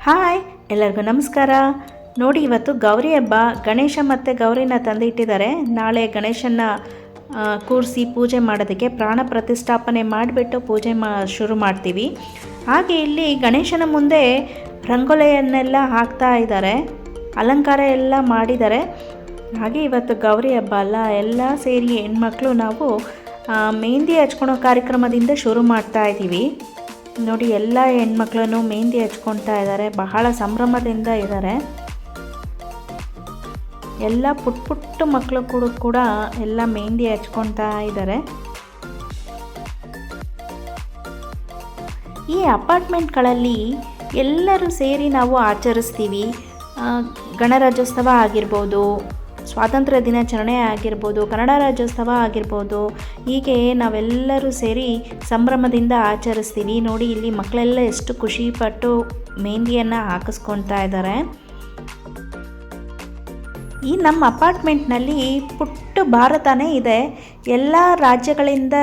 Hi, ಎಲ್ಲರಿಗೂ ನಮಸ್ಕಾರ. ನೋಡಿ, ಇವತ್ತು ಗೌರಿ ಹಬ್ಬ. ಗಣೇಶ ಮತ್ತು ಗೌರಿನ ತಂದಿಟ್ಟಿದ್ದಾರೆ. ನಾಳೆ ಗಣೇಶನ ಕೂರಿಸಿ ಪೂಜೆ ಮಾಡೋದಕ್ಕೆ ಪ್ರಾಣ ಪ್ರತಿಷ್ಠಾಪನೆ ಮಾಡಿಬಿಟ್ಟು ಪೂಜೆ ಶುರು ಮಾಡ್ತೀವಿ. ಹಾಗೆ ಇಲ್ಲಿ ಗಣೇಶನ ಮುಂದೆ ರಂಗೋಲಿಯನ್ನೆಲ್ಲ ಹಾಕ್ತಾ ಇದ್ದಾರೆ, ಅಲಂಕಾರ ಎಲ್ಲ ಮಾಡಿದ್ದಾರೆ. ಹಾಗೆ ಇವತ್ತು ಗೌರಿ ಹಬ್ಬ ಅಲ್ಲ, ಎಲ್ಲ ಸೇರಿ ಹೆಣ್ಮಕ್ಳು ನಾವು ಮೆಹಂದಿ ಹಚ್ಕೊಳೋ ಕಾರ್ಯಕ್ರಮದಿಂದ ಶುರು ಮಾಡ್ತಾ ಇದ್ದೀವಿ. ನೋಡಿ, ಎಲ್ಲ ಹೆಣ್ಮಕ್ಳನ್ನು ಮೆಹಂದಿ ಹಚ್ಕೊಳ್ತಾ ಇದ್ದಾರೆ, ಬಹಳ ಸಂಭ್ರಮದಿಂದ ಇದ್ದಾರೆ. ಎಲ್ಲ ಪುಟ್ಟ ಮಕ್ಕಳು ಕೂಡ ಎಲ್ಲ ಮೆಹಂದಿ ಹಚ್ಕೊಳ್ತಾ ಇದ್ದಾರೆ. ಈ ಅಪಾರ್ಟ್ಮೆಂಟ್ಗಳಲ್ಲಿ ಎಲ್ಲರೂ ಸೇರಿ ನಾವು ಆಚರಿಸ್ತೀವಿ. ಗಣರಾಜ್ಯೋತ್ಸವ ಆಗಿರ್ಬೋದು, ಸ್ವಾತಂತ್ರ್ಯ ದಿನಾಚರಣೆ ಆಗಿರ್ಬೋದು, ಕನ್ನಡ ರಾಜ್ಯೋತ್ಸವ ಆಗಿರ್ಬೋದು, ಹೀಗೆ ನಾವೆಲ್ಲರೂ ಸೇರಿ ಸಂಭ್ರಮದಿಂದ ಆಚರಿಸ್ತೀವಿ. ನೋಡಿ, ಇಲ್ಲಿ ಮಕ್ಕಳೆಲ್ಲ ಎಷ್ಟು ಖುಷಿಪಟ್ಟು ಮೆಹಂದಿಯನ್ನು ಹಾಕಿಸ್ಕೊಳ್ತಾ ಇದ್ದಾರೆ. ಈ ನಮ್ಮ ಅಪಾರ್ಟ್ಮೆಂಟ್ನಲ್ಲಿ ಪುಟ್ಟ ಭಾರತನೇ ಇದೆ. ಎಲ್ಲ ರಾಜ್ಯಗಳಿಂದ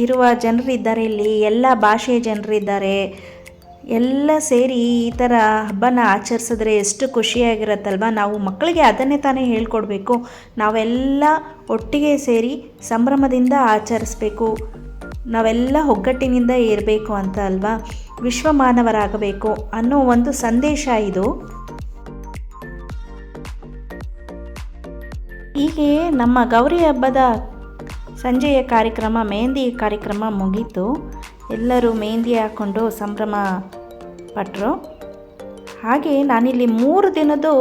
ಇರುವ ಜನರಿದ್ದಾರೆ, ಇಲ್ಲಿ ಎಲ್ಲ ಭಾಷೆಯ ಜನರಿದ್ದಾರೆ. ಎಲ್ಲ ಸೇರಿ ಈ ಥರ ಹಬ್ಬನ ಆಚರಿಸಿದ್ರೆ ಎಷ್ಟು ಖುಷಿಯಾಗಿರುತ್ತಲ್ವ. ನಾವು ಮಕ್ಕಳಿಗೆ ಅದನ್ನೇ ತಾನೇ ಹೇಳ್ಕೊಡ್ಬೇಕು. ನಾವೆಲ್ಲ ಒಟ್ಟಿಗೆ ಸೇರಿ ಸಂಭ್ರಮದಿಂದ ಆಚರಿಸ್ಬೇಕು, ನಾವೆಲ್ಲ ಒಗ್ಗಟ್ಟಿನಿಂದ ಇರಬೇಕು ಅಂತ ಅಲ್ವಾ, ವಿಶ್ವಮಾನವರಾಗಬೇಕು ಅನ್ನೋ ಒಂದು ಸಂದೇಶ ಇದು. ಹೀಗೆ ನಮ್ಮ ಗೌರಿ ಹಬ್ಬದ ಸಂಜೆಯ ಕಾರ್ಯಕ್ರಮ, ಮೆಹಂದಿ ಕಾರ್ಯಕ್ರಮ ಮುಗೀತು. ಎಲ್ಲರೂ ಮೆಹಂದಿ ಹಾಕ್ಕೊಂಡು ಸಂಭ್ರಮ ಪಟ್ಟರು. ಹಾಗೆ ನಾನಿಲ್ಲಿ 3 ದಿನದ್ದು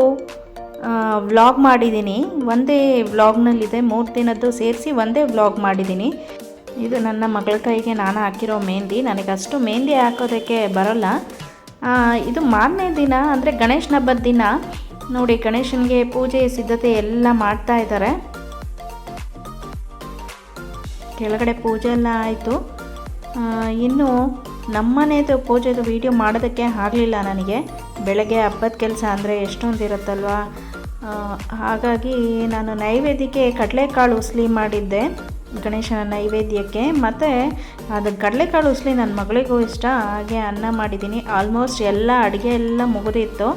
ವ್ಲಾಗ್ ಮಾಡಿದ್ದೀನಿ. ಒಂದೇ ವ್ಲಾಗ್ನಲ್ಲಿದೆ, 3 ದಿನದ್ದು ಸೇರಿಸಿ ಒಂದೇ ವ್ಲಾಗ್ ಮಾಡಿದ್ದೀನಿ. ಇದು ನನ್ನ ಮಗಳ ಕೈಗೆ ನಾನು ಹಾಕಿರೋ ಮೆಹಂದಿ. ನನಗಷ್ಟು ಮೆಹಂದಿ ಹಾಕೋದಕ್ಕೆ ಬರೋಲ್ಲ. ಇದು ಮಾರನೇ ದಿನ, ಅಂದರೆ ಗಣೇಶನ ಹಬ್ಬದ ದಿನ. ನೋಡಿ, ಗಣೇಶನಿಗೆ ಪೂಜೆ ಸಿದ್ಧತೆ ಎಲ್ಲ ಮಾಡ್ತಾ ಇದ್ದಾರೆ. ಕೆಳಗಡೆ ಪೂಜೆ ಎಲ್ಲ ಆಯಿತು. ಇನ್ನು ನಮ್ಮನೇದು ಪೂಜೆದು ವೀಡಿಯೋ ಮಾಡೋದಕ್ಕೆ ಆಗಲಿಲ್ಲ ನನಗೆ. ಬೆಳಗ್ಗೆ ಹಬ್ಬದ ಕೆಲಸ ಅಂದರೆ ಎಷ್ಟೊಂದು ಇರುತ್ತಲ್ವ, ಹಾಗಾಗಿ ನಾನು ನೈವೇದ್ಯಕ್ಕೆ ಕಡಲೆಕಾಳು ಉಸ್ಲಿ ಮಾಡಿದ್ದೆ ಗಣೇಶನ ನೈವೇದ್ಯಕ್ಕೆ. ಮತ್ತು ಅದು ಕಡಲೆಕಾಳು ಉಸ್ಲಿ ನನ್ನ ಮಗಳಿಗೂ ಇಷ್ಟ, ಹಾಗೆ ಅನ್ನ ಮಾಡಿದ್ದೀನಿ. ಆಲ್ಮೋಸ್ಟ್ ಎಲ್ಲ ಅಡುಗೆ ಎಲ್ಲ ಮುಗಿದಿತ್ತು.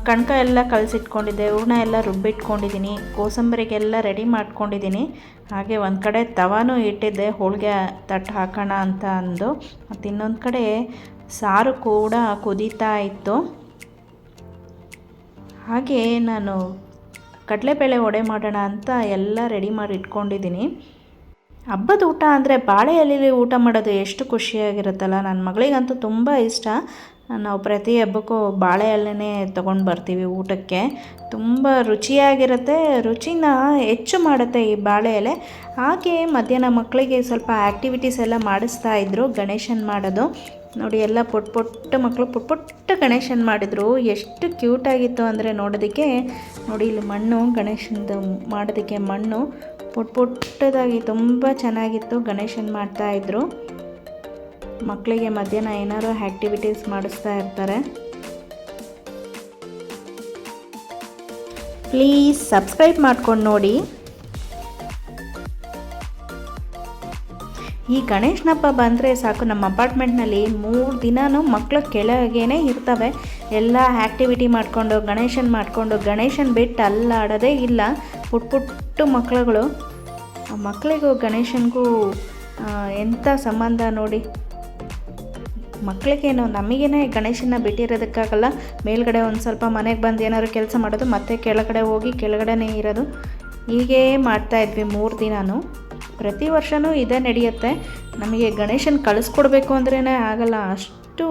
ಕಣ್ಕ ಎಲ್ಲ ಕಲಸಿಟ್ಕೊಂಡಿದ್ದೆ, ಹೂರ್ಣ ಎಲ್ಲ ರುಬ್ಬಿಟ್ಕೊಂಡಿದ್ದೀನಿ, ಕೋಸಂಬರಿಗೆಲ್ಲ ರೆಡಿ ಮಾಡ್ಕೊಂಡಿದ್ದೀನಿ. ಹಾಗೆ ಒಂದು ಕಡೆ ತವಾನೂ ಇಟ್ಟಿದ್ದೆ, ಹೋಳಿಗೆ ತಟ್ಟು ಹಾಕೋಣ ಅಂತ ಅಂದು. ಮತ್ತು ಇನ್ನೊಂದು ಕಡೆ ಸಾರು ಕೂಡ ಕುದೀತಾ ಇತ್ತು. ಹಾಗೆ ನಾನು ಕಡಲೆಬೇಳೆ ವಡೆ ಮಾಡೋಣ ಅಂತ ಎಲ್ಲ ರೆಡಿ ಮಾಡಿ ಇಟ್ಕೊಂಡಿದ್ದೀನಿ. ಹಬ್ಬದ ಊಟ ಅಂದರೆ ಬಾಳೆ ಎಲೆಯಲ್ಲಿ ಊಟ ಮಾಡೋದು ಎಷ್ಟು ಖುಷಿಯಾಗಿರುತ್ತಲ್ಲ. ನನ್ನ ಮಗಳಿಗಂತೂ ತುಂಬ ಇಷ್ಟ. ನಾವು ಪ್ರತಿ ಹಬ್ಬಕ್ಕೂ ಬಾಳೆ ಎಲೆನೇ ತೊಗೊಂಡು ಬರ್ತೀವಿ ಊಟಕ್ಕೆ. ತುಂಬ ರುಚಿಯಾಗಿರುತ್ತೆ, ರುಚಿನ ಹೆಚ್ಚು ಮಾಡುತ್ತೆ ಈ ಬಾಳೆ ಎಲೆ. ಹಾಗೆ ಮಧ್ಯಾಹ್ನ ಮಕ್ಕಳಿಗೆ ಸ್ವಲ್ಪ ಆ್ಯಕ್ಟಿವಿಟೀಸ್ ಎಲ್ಲ ಮಾಡಿಸ್ತಾ ಇದ್ದರು ಗಣೇಶನ್ ಮಾಡೋದು. ನೋಡಿ, ಎಲ್ಲ ಪುಟ್ಟ ಮಕ್ಕಳು ಪುಟ್ಟ ಗಣೇಶನ್ ಮಾಡಿದರು. ಎಷ್ಟು ಕ್ಯೂಟಾಗಿತ್ತು ಅಂದರೆ ನೋಡೋದಕ್ಕೆ. ನೋಡಿ, ಇಲ್ಲಿ ಮಣ್ಣು, ಗಣೇಶನದು ಮಾಡೋದಕ್ಕೆ ಮಣ್ಣು ಪುಟ್ಟದಾಗಿ ತುಂಬ ಚೆನ್ನಾಗಿತ್ತು. ಗಣೇಶನ್ ಮಾಡ್ತಾಯಿದ್ರು. ಮಕ್ಕಳಿಗೆ ಮಧ್ಯಾಹ್ನ ಏನಾದ್ರು ಆ್ಯಕ್ಟಿವಿಟೀಸ್ ಮಾಡಿಸ್ತಾ ಇರ್ತಾರೆ. ಪ್ಲೀಸ್ ಸಬ್ಸ್ಕ್ರೈಬ್ ಮಾಡ್ಕೊಂಡು ನೋಡಿ. ಈ ಗಣೇಶನ ಹಬ್ಬ ಬಂದರೆ ಸಾಕು, ನಮ್ಮ ಅಪಾರ್ಟ್ಮೆಂಟ್ನಲ್ಲಿ 3 ದಿನವೂ ಮಕ್ಕಳು ಕೆಳಗೇನೆ ಇರ್ತವೆ. ಎಲ್ಲ ಆ್ಯಕ್ಟಿವಿಟಿ ಮಾಡಿಕೊಂಡು ಗಣೇಶನ್ ಬಿಟ್ಟು ಅಲ್ಲಾಡೋದೇ ಇಲ್ಲ. ಪುಟ್ಟ ಮಕ್ಕಳುಗಳು. ಮಕ್ಕಳಿಗೂ ಗಣೇಶನಿಗೂ ಎಂಥ ಸಂಬಂಧ ನೋಡಿ. ಮಕ್ಕಳಿಗೇನು, ನಮಗೇನೆ ಗಣೇಶನ ಬಿಟ್ಟಿರೋದಕ್ಕಾಗಲ್ಲ. ಮೇಲ್ಗಡೆ ಒಂದು ಸ್ವಲ್ಪ ಮನೆಗೆ ಬಂದು ಏನಾದ್ರು ಕೆಲಸ ಮಾಡೋದು, ಮತ್ತೆ ಕೆಳಗಡೆ ಹೋಗಿ ಕೆಳಗಡೆನೇ ಇರೋದು, ಹೀಗೇ ಮಾಡ್ತಾಯಿದ್ವಿ 3 ದಿನವೂ. ಪ್ರತಿ ವರ್ಷವೂ ಇದೇ ನಡೆಯುತ್ತೆ. ನಮಗೆ ಗಣೇಶನ ಕಳಿಸ್ಕೊಡ್ಬೇಕು ಅಂದ್ರೇ ಆಗಲ್ಲ, ಅಷ್ಟು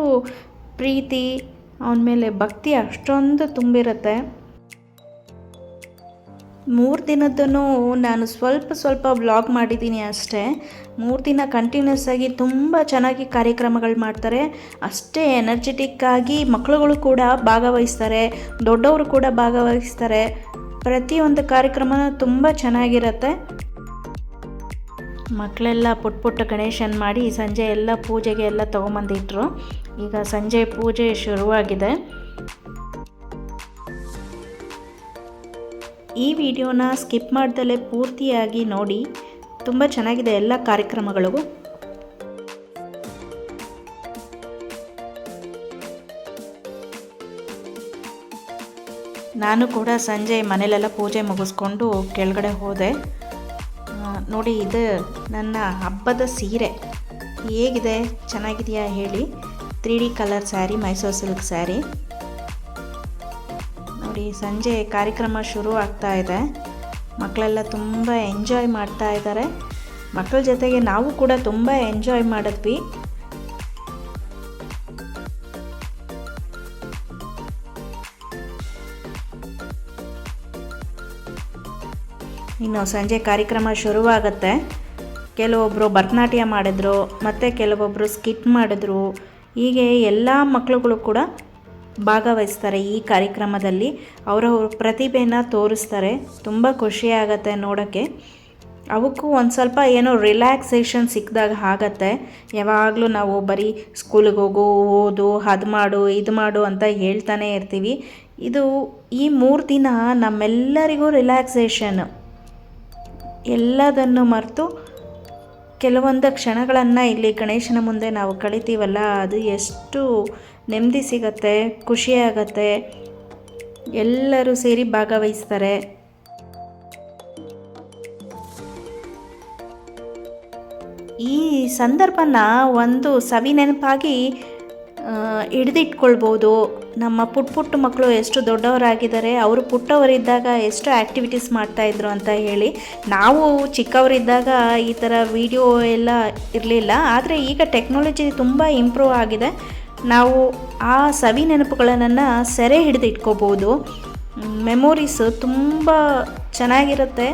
ಪ್ರೀತಿ ಅವನ ಮೇಲೆ ಭಕ್ತಿ ಅಷ್ಟೊಂದು ತುಂಬಿರುತ್ತೆ. 3 ದಿನದ್ದೂ ನಾನು ಸ್ವಲ್ಪ ವ್ಲಾಗ್ ಮಾಡಿದ್ದೀನಿ ಅಷ್ಟೇ. 3 ದಿನ ಕಂಟಿನ್ಯೂಸ್ ಆಗಿ ತುಂಬ ಚೆನ್ನಾಗಿ ಕಾರ್ಯಕ್ರಮಗಳು ಮಾಡ್ತಾರೆ. ಅಷ್ಟೇ ಎನರ್ಜೆಟಿಕ್ಕಾಗಿ ಮಕ್ಕಳುಗಳು ಕೂಡ ಭಾಗವಹಿಸ್ತಾರೆ, ದೊಡ್ಡವರು ಕೂಡ ಭಾಗವಹಿಸ್ತಾರೆ. ಪ್ರತಿಯೊಂದು ಕಾರ್ಯಕ್ರಮ ತುಂಬ ಚೆನ್ನಾಗಿರುತ್ತೆ. ಮಕ್ಕಳೆಲ್ಲ ಪುಟ್ಟ ಗಣೇಶನ್ ಮಾಡಿ ಸಂಜೆ ಎಲ್ಲ ಪೂಜೆಗೆ ಎಲ್ಲ ತೊಗೊಂಬಂದಿಟ್ರು. ಈಗ ಸಂಜೆ ಪೂಜೆ ಶುರುವಾಗಿದೆ. ಈ ವಿಡಿಯೋನ ಸ್ಕಿಪ್ ಮಾಡ್ದಲೇ ಪೂರ್ತಿಯಾಗಿ ನೋಡಿ, ತುಂಬ ಚೆನ್ನಾಗಿದೆ ಎಲ್ಲ ಕಾರ್ಯಕ್ರಮಗಳು. ನಾನು ಕೂಡ ಸಂಜೆ ಮನೇಲೆಲ್ಲ ಪೂಜೆ ಮುಗಿಸ್ಕೊಂಡು ಕೆಳಗಡೆ ಹೋದೆ. ನೋಡಿ, ಇದು ನನ್ನ ಹಬ್ಬದ ಸೀರೆ ಹೇಗಿದೆ, ಚೆನ್ನಾಗಿದೆಯಾ ಹೇಳಿ. 3D colour sari, Mysuru silk sari. ನೋಡಿ, ಸಂಜೆ ಕಾರ್ಯಕ್ರಮ ಶುರು ಆಗ್ತಾ ಇದೆ. ಮಕ್ಕಳೆಲ್ಲ ತುಂಬ ಎಂಜಾಯ್ ಮಾಡ್ತಾ ಇದ್ದಾರೆ. ಮಕ್ಕಳ ಜೊತೆಗೆ ನಾವು ಕೂಡ ತುಂಬ ಎಂಜಾಯ್ ಮಾಡಿದ್ವಿ. ಇನ್ನು ಸಂಜೆ ಕಾರ್ಯಕ್ರಮ ಶುರುವಾಗುತ್ತೆ. ಕೆಲವೊಬ್ಬರು ಭರತನಾಟ್ಯ ಮಾಡಿದ್ರು, ಮತ್ತು ಕೆಲವೊಬ್ಬರು ಸ್ಕಿಟ್ ಮಾಡಿದ್ರು. ಹೀಗೆ ಎಲ್ಲ ಮಕ್ಕಳುಗಳು ಕೂಡ ಭಾಗವಹಿಸ್ತಾರೆ ಈ ಕಾರ್ಯಕ್ರಮದಲ್ಲಿ. ಅವರವ್ರ ಪ್ರತಿಭೆನ ತೋರಿಸ್ತಾರೆ. ತುಂಬ ಖುಷಿಯಾಗತ್ತೆ ನೋಡೋಕ್ಕೆ. ಅವಕ್ಕೂ ಒಂದು ಸ್ವಲ್ಪ ಏನೋ ರಿಲ್ಯಾಕ್ಸೇಷನ್ ಸಿಕ್ಕಿದಾಗ ಆಗತ್ತೆ. ಯಾವಾಗಲೂ ನಾವು ಬರೀ ಸ್ಕೂಲಿಗೆ ಹೋಗು, ಓದು, ಅದು ಮಾಡು, ಇದು ಮಾಡು ಅಂತ ಹೇಳ್ತಾನೆ ಇರ್ತೀವಿ. ಈ 3 ದಿನ ನಮ್ಮೆಲ್ಲರಿಗೂ ರಿಲ್ಯಾಕ್ಸೇಷನ್. ಎಲ್ಲದನ್ನು ಮರೆತು ಕೆಲವೊಂದು ಕ್ಷಣಗಳನ್ನು ಇಲ್ಲಿ ಗಣೇಶನ ಮುಂದೆ ನಾವು ಕಳಿತೀವಲ್ಲ, ಅದು ಎಷ್ಟು ನೆಮ್ಮದಿ ಸಿಗತ್ತೆ, ಖುಷಿಯಾಗತ್ತೆ. ಎಲ್ಲರೂ ಸೇರಿ ಭಾಗವಹಿಸ್ತಾರೆ. ಈ ಸಂದರ್ಭನ ಒಂದು ಸವಿ ನೆನಪಾಗಿ ಹಿಡಿದಿಟ್ಕೊಳ್ಬೋದು. ನಮ್ಮ ಪುಟ್ಟ ಮಕ್ಕಳು ಎಷ್ಟು ದೊಡ್ಡವರಾಗಿದ್ದಾರೆ, ಅವರು ಪುಟ್ಟವರಿದ್ದಾಗ ಎಷ್ಟು ಆ್ಯಕ್ಟಿವಿಟೀಸ್ ಮಾಡ್ತಾಯಿದ್ರು ಅಂತ ಹೇಳಿ. ನಾವು ಚಿಕ್ಕವರಿದ್ದಾಗ ಈ ಥರ ವಿಡಿಯೋ ಎಲ್ಲ ಇರಲಿಲ್ಲ. ಆದರೆ ಈಗ ಟೆಕ್ನಾಲಜಿ ತುಂಬ ಇಂಪ್ರೂವ್ ಆಗಿದೆ. ನಾವು ಆ ಸವಿ ನೆನಪುಗಳನ್ನು ಸೆರೆ ಹಿಡಿದಿಟ್ಕೋಬೋದು. ಮೆಮೊರೀಸು ತುಂಬ ಚೆನ್ನಾಗಿರುತ್ತೆ.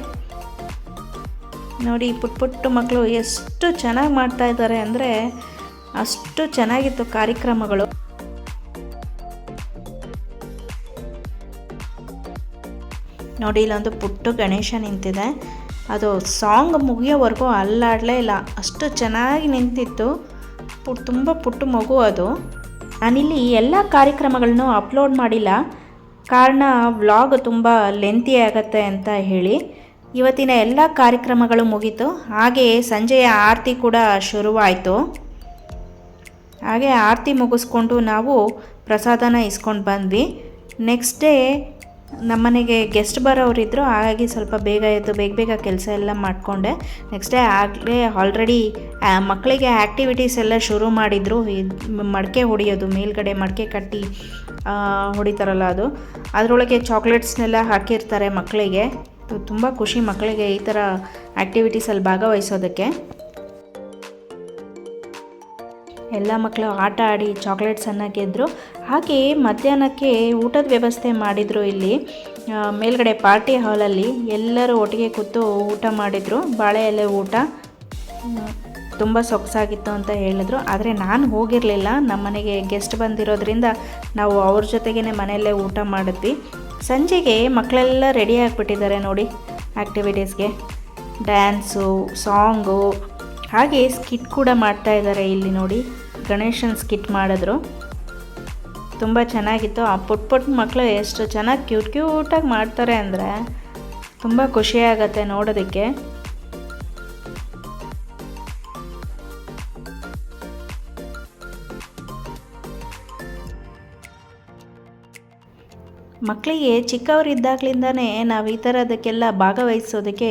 ನೋಡಿ, ಪುಟ್ಟ ಮಕ್ಕಳು ಎಷ್ಟು ಚೆನ್ನಾಗಿ ಮಾಡ್ತಾಯಿದ್ದಾರೆ ಅಂದರೆ ಅಷ್ಟು ಚೆನ್ನಾಗಿತ್ತು ಕಾರ್ಯಕ್ರಮಗಳು. ನೋಡಿ, ಇಲ್ಲೊಂದು ಪುಟ್ಟ ಗಣೇಶ ನಿಂತಿದೆ. ಅದು ಸಾಂಗ್ ಮುಗಿಯೋವರೆಗೂ ಅಲ್ಲಾಡಲೇ ಇಲ್ಲ, ಅಷ್ಟು ಚೆನ್ನಾಗಿ ನಿಂತಿತ್ತು. ತುಂಬ ಪುಟ್ಟ ಮಗು ಅದು. ನಾನಿಲ್ಲಿ ಎಲ್ಲ ಕಾರ್ಯಕ್ರಮಗಳನ್ನು ಅಪ್ಲೋಡ್ ಮಾಡಿಲ್ಲ, ಕಾರಣ ವ್ಲಾಗ್ ತುಂಬ ಲೆಂತಿ ಆಗುತ್ತೆ ಅಂತ ಹೇಳಿ. ಇವತ್ತಿನ ಎಲ್ಲ ಕಾರ್ಯಕ್ರಮಗಳು ಮುಗೀತು. ಹಾಗೆಯೇ ಸಂಜೆಯ ಆರತಿ ಕೂಡ ಶುರುವಾಯಿತು. ಹಾಗೆ ಆರತಿ ಮುಗಿಸ್ಕೊಂಡು ನಾವು ಪ್ರಸಾದನ ಇಸ್ಕೊಂಡು ಬಂದ್ವಿ. ನೆಕ್ಸ್ಟ್ ಡೇ ನಮ್ಮನೆಗೆ ಗೆಸ್ಟ್ ಬರೋರಿದ್ದರು. ಹಾಗಾಗಿ ಸ್ವಲ್ಪ ಬೇಗ ಎದ್ದು ಬೇಗ ಕೆಲಸ ಎಲ್ಲ ಮಾಡಿಕೊಂಡೆ. ನೆಕ್ಸ್ಟ್ ಡೇ ಆಗಲೇ ಆಲ್ರೆಡಿ ಮಕ್ಕಳಿಗೆ ಆ್ಯಕ್ಟಿವಿಟೀಸ್ ಎಲ್ಲ ಶುರು ಮಾಡಿದರು. ಮಡಕೆ ಹೊಡೆಯೋದು, ಮೇಲ್ಗಡೆ ಮಡಕೆ ಕಟ್ಟಿ ಹೊಡಿತಾರಲ್ಲ ಅದು, ಅದರೊಳಗೆ ಚಾಕ್ಲೇಟ್ಸ್ನೆಲ್ಲ ಹಾಕಿರ್ತಾರೆ ಮಕ್ಕಳಿಗೆ. ತುಂಬ ಖುಷಿ ಮಕ್ಕಳಿಗೆ ಈ ಥರ ಆ್ಯಕ್ಟಿವಿಟೀಸಲ್ಲಿ ಭಾಗವಹಿಸೋದಕ್ಕೆ. ಎಲ್ಲ ಮಕ್ಕಳು ಆಟ ಆಡಿ ಚಾಕ್ಲೇಟ್ಸನ್ನು ಗೆದ್ದರು. ಹಾಗೆ ಮಧ್ಯಾಹ್ನಕ್ಕೆ ಊಟದ ವ್ಯವಸ್ಥೆ ಮಾಡಿದರು. ಇಲ್ಲಿ ಮೇಲ್ಗಡೆ ಪಾರ್ಟಿ ಹಾಲಲ್ಲಿ ಎಲ್ಲರೂ ಒಟ್ಟಿಗೆ ಕೂತು ಊಟ ಮಾಡಿದರು. ಬಾಳೆ ಎಲೆ ಊಟ ತುಂಬ ಸೊಗಸಾಗಿತ್ತು ಅಂತ ಹೇಳಿದ್ರು. ಆದರೆ ನಾನು ಹೋಗಿರಲಿಲ್ಲ, ನಮ್ಮ ಮನೆಗೆ ಗೆಸ್ಟ್ ಬಂದಿರೋದ್ರಿಂದ ನಾವು ಅವ್ರ ಜೊತೆಗೇ ಮನೆಯಲ್ಲೇ ಊಟ ಮಾಡಿದ್ವಿ. ಸಂಜೆಗೆ ಮಕ್ಕಳೆಲ್ಲ ರೆಡಿ ಆಗಿಬಿಟ್ಟಿದ್ದಾರೆ ನೋಡಿ ಆ್ಯಕ್ಟಿವಿಟೀಸ್ಗೆ. ಡ್ಯಾನ್ಸು, ಸಾಂಗು, ಹಾಗೆ ಸ್ಕಿಟ್ ಕೂಡ ಮಾಡ್ತಾಯಿದ್ದಾರೆ. ಇಲ್ಲಿ ನೋಡಿ, ಗಣೇಶನ ಸ್ಕಿಟ್ ಮಾಡಿದ್ರು. ತುಂಬ ಚೆನ್ನಾಗಿತ್ತು. ಆ ಪುಟ್ಟ ಮಕ್ಕಳು ಎಷ್ಟು ಚೆನ್ನಾಗಿ ಕ್ಯೂಟಾಗಿ ಮಾಡ್ತಾರೆ ಅಂದರೆ ತುಂಬ ಖುಷಿಯಾಗತ್ತೆ ನೋಡೋದಕ್ಕೆ. ಮಕ್ಕಳಿಗೆ ಚಿಕ್ಕವರಿದ್ದಾಗಲಿಂದನೇ ನಾವು ಈ ಥರದಕ್ಕೆಲ್ಲ ಭಾಗವಹಿಸೋದಕ್ಕೆ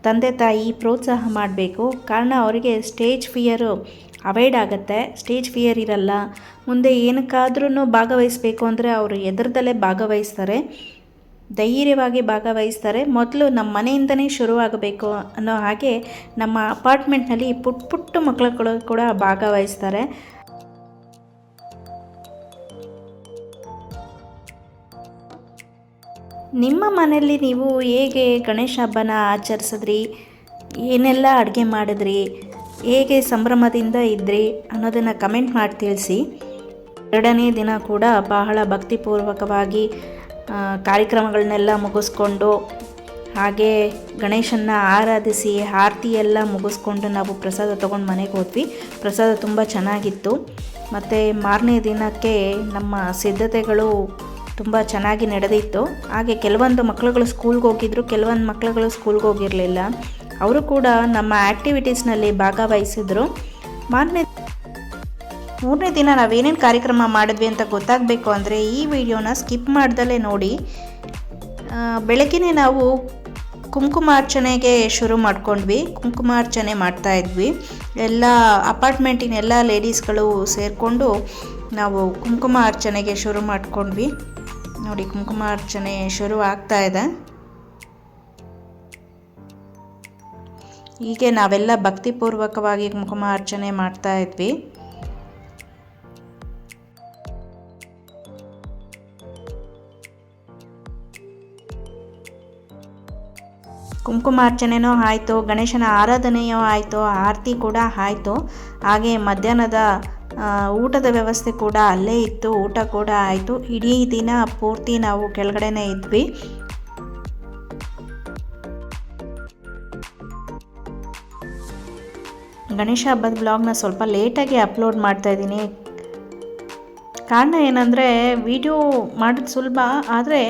ತಂದೆ ತಾಯಿ ಪ್ರೋತ್ಸಾಹ ಮಾಡಬೇಕು. ಕಾರಣ ಅವರಿಗೆ ಸ್ಟೇಜ್ ಫಿಯರು ಅವಾಯ್ಡ್ ಆಗುತ್ತೆ. ಸ್ಟೇಜ್ ಫಿಯರ್ ಇರಲ್ಲ. ಮುಂದೆ ಏನಕ್ಕಾದ್ರೂ ಭಾಗವಹಿಸಬೇಕು ಅಂದರೆ ಅವರು ಎದುರದಲ್ಲೇ ಭಾಗವಹಿಸ್ತಾರೆ, ಧೈರ್ಯವಾಗಿ ಭಾಗವಹಿಸ್ತಾರೆ. ಮೊದಲು ನಮ್ಮ ಮನೆಯಿಂದನೇ ಶುರುವಾಗಬೇಕು ಅನ್ನೋ ಹಾಗೆ ನಮ್ಮ ಅಪಾರ್ಟ್ಮೆಂಟ್ನಲ್ಲಿ ಪುಟ್ಟ ಮಕ್ಕಳುಗಳು ಕೂಡ ಭಾಗವಹಿಸ್ತಾರೆ. ನಿಮ್ಮ ಮನೆಯಲ್ಲಿ ನೀವು ಹೇಗೆ ಗಣೇಶ ಹಬ್ಬನ ಆಚರಿಸಿದ್ರಿ, ಏನೆಲ್ಲ ಅಡುಗೆ ಮಾಡಿದ್ರಿ, ಹೇಗೆ ಸಂಭ್ರಮದಿಂದ ಇದ್ರಿ ಅನ್ನೋದನ್ನು ಕಮೆಂಟ್ ಮಾಡಿ ತಿಳಿಸಿ. 2ನೇ ದಿನ ಕೂಡ ಬಹಳ ಭಕ್ತಿಪೂರ್ವಕವಾಗಿ ಕಾರ್ಯಕ್ರಮಗಳನ್ನೆಲ್ಲ ಮುಗಿಸ್ಕೊಂಡು, ಹಾಗೆ ಗಣೇಶನ್ನ ಆರಾಧಿಸಿ ಆರತಿ ಎಲ್ಲ ಮುಗಿಸ್ಕೊಂಡು ನಾವು ಪ್ರಸಾದ ತೊಗೊಂಡು ಮನೆಗೆ ಹೋದ್ವಿ. ಪ್ರಸಾದ ತುಂಬ ಚೆನ್ನಾಗಿತ್ತು. ಮತ್ತು ಮಾರನೇ ದಿನಕ್ಕೆ ನಮ್ಮ ಸಿದ್ಧತೆಗಳು ತುಂಬ ಚೆನ್ನಾಗಿ ನಡೆದಿತ್ತು. ಹಾಗೆ ಕೆಲವೊಂದು ಮಕ್ಕಳುಗಳು ಸ್ಕೂಲ್ಗೆ ಹೋಗಿದ್ರು, ಕೆಲವೊಂದು ಮಕ್ಕಳುಗಳು ಸ್ಕೂಲ್ಗೆ ಹೋಗಿರಲಿಲ್ಲ. ಅವರು ಕೂಡ ನಮ್ಮ ಆ್ಯಕ್ಟಿವಿಟೀಸ್ನಲ್ಲಿ ಭಾಗವಹಿಸಿದ್ರು. ಮೂರನೇ ದಿನ ನಾವೇನೇನು ಕಾರ್ಯಕ್ರಮ ಮಾಡಿದ್ವಿ ಅಂತ ಗೊತ್ತಾಗಬೇಕು ಅಂದರೆ ಈ ವಿಡಿಯೋನ ಸ್ಕಿಪ್ ಮಾಡ್ದಲೇ ನೋಡಿ. ಬೆಳಗ್ಗೆನೇ ನಾವು ಕುಂಕುಮಾರ್ಚನೆಗೆ ಶುರು ಮಾಡ್ಕೊಂಡ್ವಿ. ಕುಂಕುಮಾರ್ಚನೆ ಮಾಡ್ತಾಯಿದ್ವಿ. ಎಲ್ಲ ಅಪಾರ್ಟ್ಮೆಂಟಿನ ಎಲ್ಲ ಲೇಡೀಸ್ಗಳು ಸೇರಿಕೊಂಡು ನಾವು ಕುಂಕುಮಾರ್ಚನೆಗೆ ಶುರು ಮಾಡ್ಕೊಂಡ್ವಿ. ನೋಡಿ, ಕುಂಕುಮಾರ್ಚನೆ ಶುರು ಆಗ್ತಾ ಇದೆ. ಹೀಗೆ ನಾವೆಲ್ಲ ಭಕ್ತಿಪೂರ್ವಕವಾಗಿ ಕುಂಕುಮಾರ್ಚನೆ ಮಾಡ್ತಾಯಿದ್ವಿ. ಕುಂಕುಮಾರ್ಚನೆಯೂ ಆಯಿತು, ಗಣೇಶನ ಆರಾಧನೆಯೂ ಆಯಿತು, ಆರತಿ ಕೂಡ ಆಯಿತು. ಹಾಗೆ ಮಧ್ಯಾಹ್ನದ ಊಟದ ವ್ಯವಸ್ಥೆ ಕೂಡ ಅಲ್ಲೇ ಇತ್ತು, ಊಟ ಕೂಡ ಆಯಿತು. ಇಡೀ ದಿನ ಪೂರ್ತಿ ನಾವು ಕೆಳಗಡೆನೇ ಇದ್ವಿ. ಗಣೇಶ ಹಬ್ಬದ ಬ್ಲಾಗ್ನ ಸ್ವಲ್ಪ ಲೇಟಾಗಿ ಅಪ್ಲೋಡ್ ಮಾಡ್ತಾಯಿದ್ದೀನಿ. ಕಾರಣ ಏನಂದರೆ ವಿಡಿಯೋ ಮಾಡೋದು ಸುಲಭ, ಆದರೆ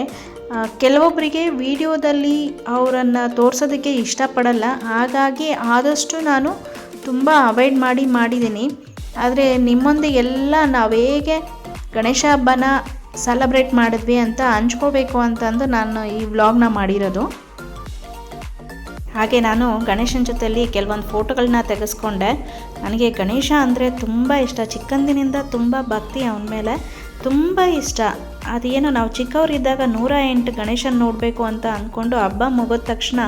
ಕೆಲವೊಬ್ಬರಿಗೆ ವಿಡಿಯೋದಲ್ಲಿ ಅವರನ್ನು ತೋರಿಸೋದಕ್ಕೆ ಇಷ್ಟಪಡಲ್ಲ. ಹಾಗಾಗಿ ಆದಷ್ಟು ನಾನು ತುಂಬ ಅವಾಯ್ಡ್ ಮಾಡಿದ್ದೀನಿ. ಆದರೆ ನಿಮ್ಮೊಂದಿಗೆಲ್ಲ ನಾವು ಹೇಗೆ ಗಣೇಶ ಹಬ್ಬನ ಸೆಲೆಬ್ರೇಟ್ ಮಾಡಿದ್ವಿ ಅಂತ ಹಂಚ್ಕೋಬೇಕು ಅಂತಂದು ನಾನು ಈ ವ್ಲಾಗ್ನ ಮಾಡಿರೋದು. ಹಾಗೆ ನಾನು ಗಣೇಶನ ಜೊತೆಯಲ್ಲಿ ಕೆಲವೊಂದು ಫೋಟೋಗಳನ್ನ ತೆಗೆಸ್ಕೊಂಡೆ. ನನಗೆ ಗಣೇಶ ಅಂದರೆ ತುಂಬ ಇಷ್ಟ. ಚಿಕ್ಕಂದಿನಿಂದ ತುಂಬ ಭಕ್ತಿ ಅವನ ಮೇಲೆ, ತುಂಬ ಇಷ್ಟ. ಅದೇನು ನಾವು ಚಿಕ್ಕವರಿದ್ದಾಗ 108 ಗಣೇಶನ ನೋಡಬೇಕು ಅಂತ ಅಂದ್ಕೊಂಡು ಹಬ್ಬ ಮುಗಿದ ತಕ್ಷಣ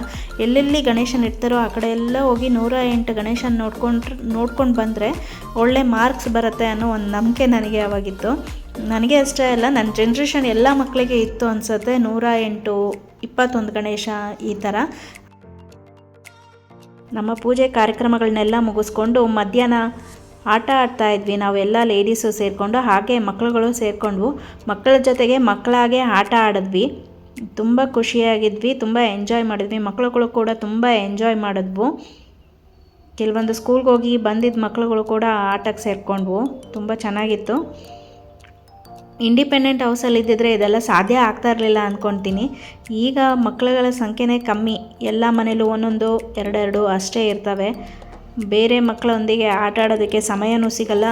ಎಲ್ಲೆಲ್ಲಿ ಗಣೇಶನ ಇರ್ತಾರೋ ಆ ಕಡೆ ಎಲ್ಲ ಹೋಗಿ 108 ಗಣೇಶನ ನೋಡ್ಕೊಂಡು ಬಂದರೆ ಒಳ್ಳೆ ಮಾರ್ಕ್ಸ್ ಬರುತ್ತೆ ಅನ್ನೋ ಒಂದು ನಂಬಿಕೆ ನನಗೆ ಆವಾಗಿತ್ತು. ನನಗೆ ಅಷ್ಟೇ ಅಲ್ಲ, ನನ್ನ ಜನ್ರೇಷನ್ ಎಲ್ಲ ಮಕ್ಕಳಿಗೆ ಇತ್ತು ಅನಿಸುತ್ತೆ. 108, 21 ಗಣೇಶ ಈ ಥರ. ನಮ್ಮ ಪೂಜೆ ಕಾರ್ಯಕ್ರಮಗಳನ್ನೆಲ್ಲ ಮುಗಿಸ್ಕೊಂಡು ಮಧ್ಯಾಹ್ನ ಆಟ ಆಡ್ತಾಯಿದ್ವಿ ನಾವೆಲ್ಲ ಲೇಡೀಸು ಸೇರಿಕೊಂಡು. ಹಾಗೆ ಮಕ್ಕಳುಗಳು ಸೇರಿಕೊಂಡ್ವು. ಮಕ್ಕಳ ಜೊತೆಗೆ ಮಕ್ಕಳಾಗೆ ಆಟ ಆಡಿದ್ವಿ. ತುಂಬ ಖುಷಿಯಾಗಿದ್ವಿ, ತುಂಬ ಎಂಜಾಯ್ ಮಾಡಿದ್ವಿ. ಮಕ್ಕಳುಗಳು ಕೂಡ ತುಂಬ ಎಂಜಾಯ್ ಮಾಡಿದ್ವು. ಕೆಲವೊಂದು ಸ್ಕೂಲ್ಗೆ ಹೋಗಿ ಬಂದಿದ್ದ ಮಕ್ಕಳುಗಳು ಕೂಡ ಆಟಕ್ಕೆ ಸೇರಿಕೊಂಡ್ವು. ತುಂಬ ಚೆನ್ನಾಗಿತ್ತು. ಇಂಡಿಪೆಂಡೆಂಟ್ ಹೌಸಲ್ಲಿ ಇದ್ದಿದ್ರೆ ಇದೆಲ್ಲ ಸಾಧ್ಯ ಆಗ್ತಾ ಇರಲಿಲ್ಲ ಅಂದ್ಕೊತೀನಿ. ಈಗ ಮಕ್ಕಳುಗಳ ಸಂಖ್ಯೆನೇ ಕಮ್ಮಿ. ಎಲ್ಲ ಮನೇಲೂ ಒಂದೊಂದು, ಎರಡೆರಡು ಅಷ್ಟೇ ಇರ್ತವೆ. ಬೇರೆ ಮಕ್ಕಳೊಂದಿಗೆ ಆಟ ಆಡೋದಕ್ಕೆ ಸಮಯನೂ ಸಿಗಲ್ಲ.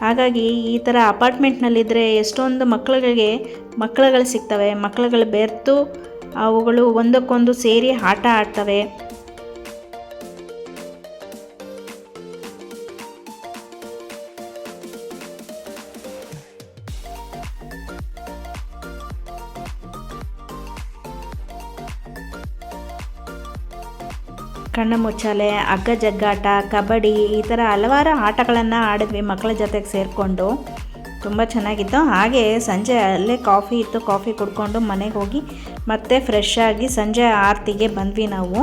ಹಾಗಾಗಿ ಈ ಥರ ಅಪಾರ್ಟ್ಮೆಂಟ್ನಲ್ಲಿದ್ದರೆ ಎಷ್ಟೊಂದು ಮಕ್ಕಳುಗಳು ಸಿಗ್ತವೆ. ಮಕ್ಕಳುಗಳು ಬೆರೆತು ಅವುಗಳು ಒಂದಕ್ಕೊಂದು ಸೇರಿ ಆಟ ಆಡ್ತವೆ. ಕಣ್ಣು ಮುಚ್ಚಾಲೆ, ಹಗ್ಗ ಜಗ್ಗಾಟ, ಕಬಡ್ಡಿ ಈ ಥರ ಹಲವಾರು ಆಟಗಳನ್ನು ಆಡಿದ್ವಿ ಮಕ್ಕಳ ಜೊತೆಗೆ ಸೇರಿಕೊಂಡು. ತುಂಬ ಚೆನ್ನಾಗಿತ್ತು. ಹಾಗೆ ಸಂಜೆ ಅಲ್ಲೇ ಕಾಫಿ ಇತ್ತು, ಕಾಫಿ ಕುಡ್ಕೊಂಡು ಮನೆಗೆ ಹೋಗಿ ಮತ್ತೆ ಫ್ರೆಶ್ ಆಗಿ ಸಂಜೆ ಆರತಿಗೆ ಬಂದ್ವಿ ನಾವು.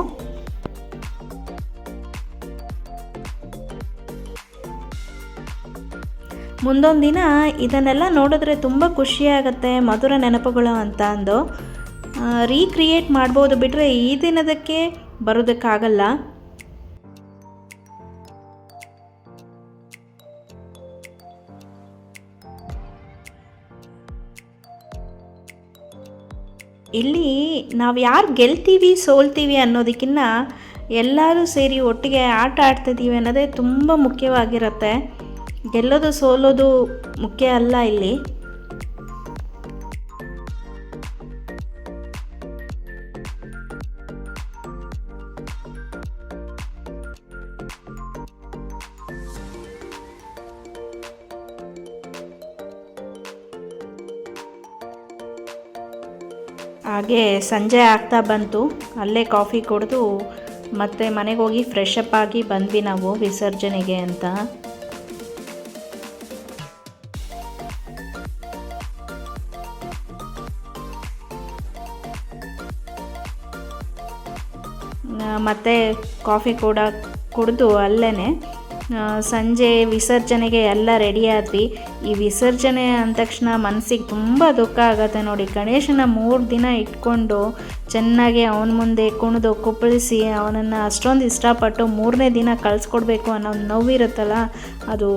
ಮುಂದೊಂದು ದಿನ ಇದನ್ನೆಲ್ಲ ನೋಡಿದ್ರೆ ತುಂಬ ಖುಷಿಯಾಗುತ್ತೆ, ಮಧುರ ನೆನಪುಗಳು ಅಂತ ಅಂದು ರೀಕ್ರಿಯೇಟ್ ಮಾಡ್ಬೋದು. ಬಿಟ್ಟರೆ ಈ ದಿನದಕ್ಕೆ ಬರೋದಕ್ಕಾಗಲ್ಲ. ಇಲ್ಲಿ ನಾವು ಯಾರು ಗೆಲ್ತೀವಿ ಸೋಲ್ತೀವಿ ಅನ್ನೋದಕ್ಕಿಂತ ಎಲ್ಲರೂ ಸೇರಿ ಒಟ್ಟಿಗೆ ಆಟ ಆಡ್ತಿದ್ದೀವಿ ಅನ್ನೋದೇ ತುಂಬ ಮುಖ್ಯವಾಗಿರುತ್ತೆ. ಗೆಲ್ಲೋದು ಸೋಲೋದು ಮುಖ್ಯ ಅಲ್ಲ ಇಲ್ಲಿ. ಹಾಗೆ ಸಂಜೆ ಆಗ್ತಾ ಬಂತು. ಅಲ್ಲೇ ಕಾಫಿ ಕುಡಿದು ಮತ್ತೆ ಮನೆಗೆ ಹೋಗಿ ಫ್ರೆಶ್ ಅಪ್ ಆಗಿ ಬಂದ್ವಿ ನಾವು ವಿಸರ್ಜನೆಗೆ ಅಂತ. ಮತ್ತು ಕಾಫಿ ಕೂಡ ಕುಡಿದು ಅಲ್ಲೇ ಸಂಜೆ ವಿಸರ್ಜನೆಗೆ ಎಲ್ಲ ರೆಡಿ ಆದ್ವಿ. ಈ ವಿಸರ್ಜನೆ ಅಂದ ತಕ್ಷಣ ಮನಸ್ಸಿಗೆ ತುಂಬ ದುಃಖ ಆಗುತ್ತೆ ನೋಡಿ. ಗಣೇಶನ 3 ದಿನ ಇಟ್ಕೊಂಡು ಚೆನ್ನಾಗಿ ಅವನ ಮುಂದೆ ಕುಣಿದು ಕುಪ್ಪಳಿಸಿ ಅವನನ್ನು ಅಷ್ಟೊಂದು ಇಷ್ಟಪಟ್ಟು 3ನೇ ದಿನ ಕಳಿಸ್ಕೊಡ್ಬೇಕು ಅನ್ನೋ ನೋವಿರುತ್ತಲ್ಲ, ಅದು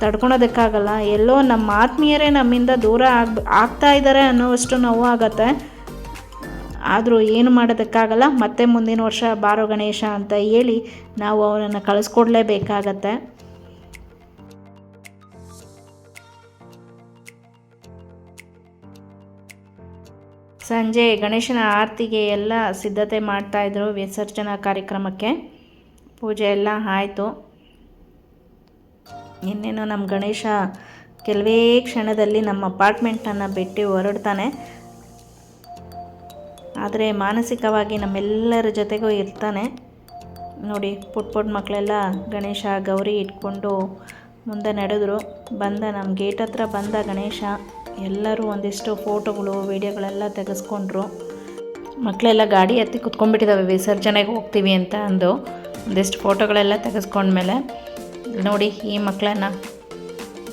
ತಡ್ಕೊಳೋದಕ್ಕಾಗಲ್ಲ. ಎಲ್ಲೋ ನಮ್ಮ ಆತ್ಮೀಯರೇ ನಮ್ಮಿಂದ ದೂರ ಆಗ್ತಾ ಇದ್ದಾರೆ ಅನ್ನೋವಷ್ಟು ನೋವು ಆಗತ್ತೆ. ಆದರೂ ಏನು ಮಾಡೋದಕ್ಕಾಗಲ್ಲ. ಮತ್ತೆ ಮುಂದಿನ ವರ್ಷ ಬಾರೋ ಗಣೇಶ ಅಂತ ಹೇಳಿ ನಾವು ಅವನನ್ನು ಕಳಿಸ್ಕೊಡ್ಲೇಬೇಕಾಗತ್ತೆ. ಸಂಜೆ ಗಣೇಶನ ಆರತಿಗೆ ಎಲ್ಲ ಸಿದ್ಧತೆ ಮಾಡ್ತಾಯಿದ್ರು. ವಿಸರ್ಜನಾ ಕಾರ್ಯಕ್ರಮಕ್ಕೆ ಪೂಜೆ ಎಲ್ಲ ಆಯಿತು. ಇನ್ನೇನು ನಮ್ಮ ಗಣೇಶ ಕೆಲವೇ ಕ್ಷಣದಲ್ಲಿ ನಮ್ಮ ಅಪಾರ್ಟ್ಮೆಂಟನ್ನು ಬಿಟ್ಟು ಹೊರಡ್ತಾನೆ. ಆದರೆ ಮಾನಸಿಕವಾಗಿ ನಮ್ಮೆಲ್ಲರ ಜೊತೆಗೂ ಇರ್ತಾನೆ. ನೋಡಿ, ಪುಟ್ಟ ಮಕ್ಕಳೆಲ್ಲ ಗಣೇಶ ಗೌರಿ ಇಟ್ಕೊಂಡು ಮುಂದೆ ನಡೆದ್ರು. ನಮ್ಮ ಗೇಟ್ ಹತ್ರ ಬಂದ ಗಣೇಶ ಎಲ್ಲರೂ ಒಂದಿಷ್ಟು ಫೋಟೋಗಳು ವಿಡಿಯೋಗಳೆಲ್ಲ ತೆಗೆಸ್ಕೊಂಡ್ರು. ಮಕ್ಕಳೆಲ್ಲ ಗಾಡಿ ಹತ್ತಿ ಕುತ್ಕೊಂಡ್ಬಿಟ್ಟಿದ್ದಾವೆ ವಿಸರ್ಜನೆಗೆ ಹೋಗ್ತೀವಿ ಅಂತ ಅಂದು. ಒಂದಿಷ್ಟು ಫೋಟೋಗಳೆಲ್ಲ ತೆಗೆಸ್ಕೊಂಡ್ಮೇಲೆ ನೋಡಿ, ಈ ಮಕ್ಕಳನ್ನು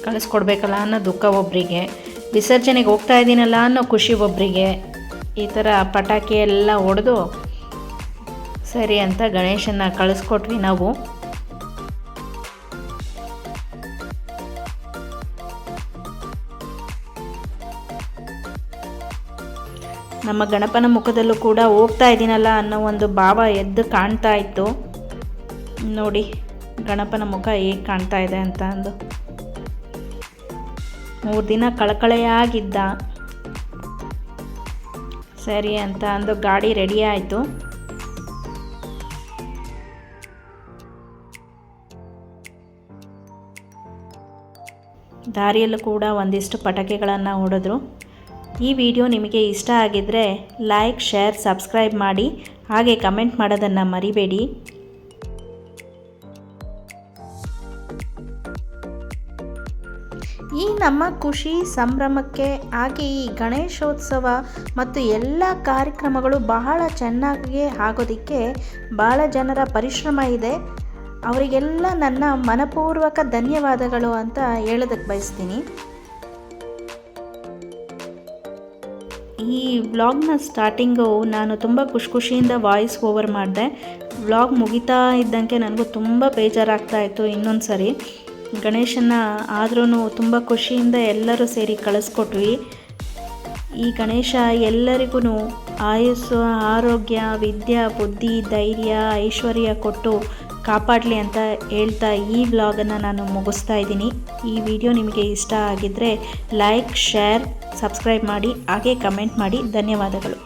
ಕಳಿಸ್ಕೊಡ್ಬೇಕಲ್ಲ ಅನ್ನೋ ದುಃಖ ಒಬ್ಬರಿಗೆ, ವಿಸರ್ಜನೆಗೆ ಹೋಗ್ತಾ ಇದ್ದೀನಲ್ಲ ಅನ್ನೋ ಖುಷಿ ಒಬ್ಬರಿಗೆ. ಈ ಥರ ಪಟಾಕಿ ಎಲ್ಲ ಹೊಡೆದು ಸರಿ ಅಂತ ಗಣೇಶನ ಕಳಿಸ್ಕೊಟ್ವಿ ನಾವು. ನಮ್ಮ ಗಣಪನ ಮುಖದಲ್ಲೂ ಕೂಡ ಹೋಗ್ತಾ ಇದ್ದೀನಲ್ಲ ಅನ್ನೋ ಒಂದು ಭಾವ ಎದ್ದು ಕಾಣ್ತಾ ಇತ್ತು. ನೋಡಿ ಗಣಪನ ಮುಖ ಹೇಗೆ ಕಾಣ್ತಾ ಇದೆ ಅಂತ ಅಂದು. 3 ದಿನ ಕಳಕಳೆಯಾಗಿದ್ದ. ಸರಿ ಅಂತ ಅಂದು ಗಾಡಿ ರೆಡಿ ಆಯಿತು. ದಾರಿಯಲ್ಲೂ ಕೂಡ ಒಂದಿಷ್ಟು ಪಟಾಕಿಗಳನ್ನು ಹೊಡೆದ್ರು. ಈ ವಿಡಿಯೋ ನಿಮಗೆ ಇಷ್ಟ ಆಗಿದ್ದರೆ ಲೈಕ್, ಶೇರ್, ಸಬ್ಸ್ಕ್ರೈಬ್ ಮಾಡಿ. ಹಾಗೆ ಕಮೆಂಟ್ ಮಾಡೋದನ್ನು ಮರಿಬೇಡಿ. ಈ ನಮ್ಮ ಖುಷಿ ಸಂಭ್ರಮಕ್ಕೆ ಹಾಗೆ ಈ ಗಣೇಶೋತ್ಸವ ಮತ್ತು ಎಲ್ಲ ಕಾರ್ಯಕ್ರಮಗಳು ಬಹಳ ಚೆನ್ನಾಗಿ ಆಗೋದಕ್ಕೆ ಭಾಳ ಜನರ ಪರಿಶ್ರಮ ಇದೆ. ಅವರಿಗೆಲ್ಲ ನನ್ನ ಮನಪೂರ್ವಕ ಧನ್ಯವಾದಗಳು ಅಂತ ಹೇಳೋದಕ್ಕೆ ಬಯಸ್ತೀನಿ. ಈ ವ್ಲಾಗ್ನ ಸ್ಟಾರ್ಟಿಂಗು ನಾನು ತುಂಬ ಖುಷಿಯಿಂದ ವಾಯ್ಸ್ ಓವರ್ ಮಾಡಿದೆ. ವ್ಲಾಗ್ ಮುಗಿತಾ ಇದ್ದಂಗೆ ನನಗೂ ತುಂಬ ಬೇಜಾರಾಗ್ತಾಯಿತ್ತು. ಇನ್ನೊಂದು ಸರಿ ಗಣೇಶನ ಆದ್ರೂ ತುಂಬ ಖುಷಿಯಿಂದ ಎಲ್ಲರೂ ಸೇರಿ ಕಳಿಸ್ಕೊಟ್ವಿ. ಈ ಗಣೇಶ ಎಲ್ಲರಿಗೂ ಆಯುಸ್ಸು, ಆರೋಗ್ಯ, ವಿದ್ಯೆ, ಬುದ್ಧಿ, ಧೈರ್ಯ, ಐಶ್ವರ್ಯ ಕೊಟ್ಟು ಕಾಪಾಡಲಿ ಅಂತ ಹೇಳ್ತಾ ಈ ವ್ಲಾಗನ್ನು ನಾನು ಮುಗಿಸ್ತಾ ಇದ್ದೀನಿ. ಈ ವಿಡಿಯೋ ನಿಮಗೆ ಇಷ್ಟ ಆಗಿದ್ದರೆ ಲೈಕ್, ಶೇರ್, ಸಬ್ಸ್ಕ್ರೈಬ್ ಮಾಡಿ. ಹಾಗೆ ಕಮೆಂಟ್ ಮಾಡಿ. ಧನ್ಯವಾದಗಳು.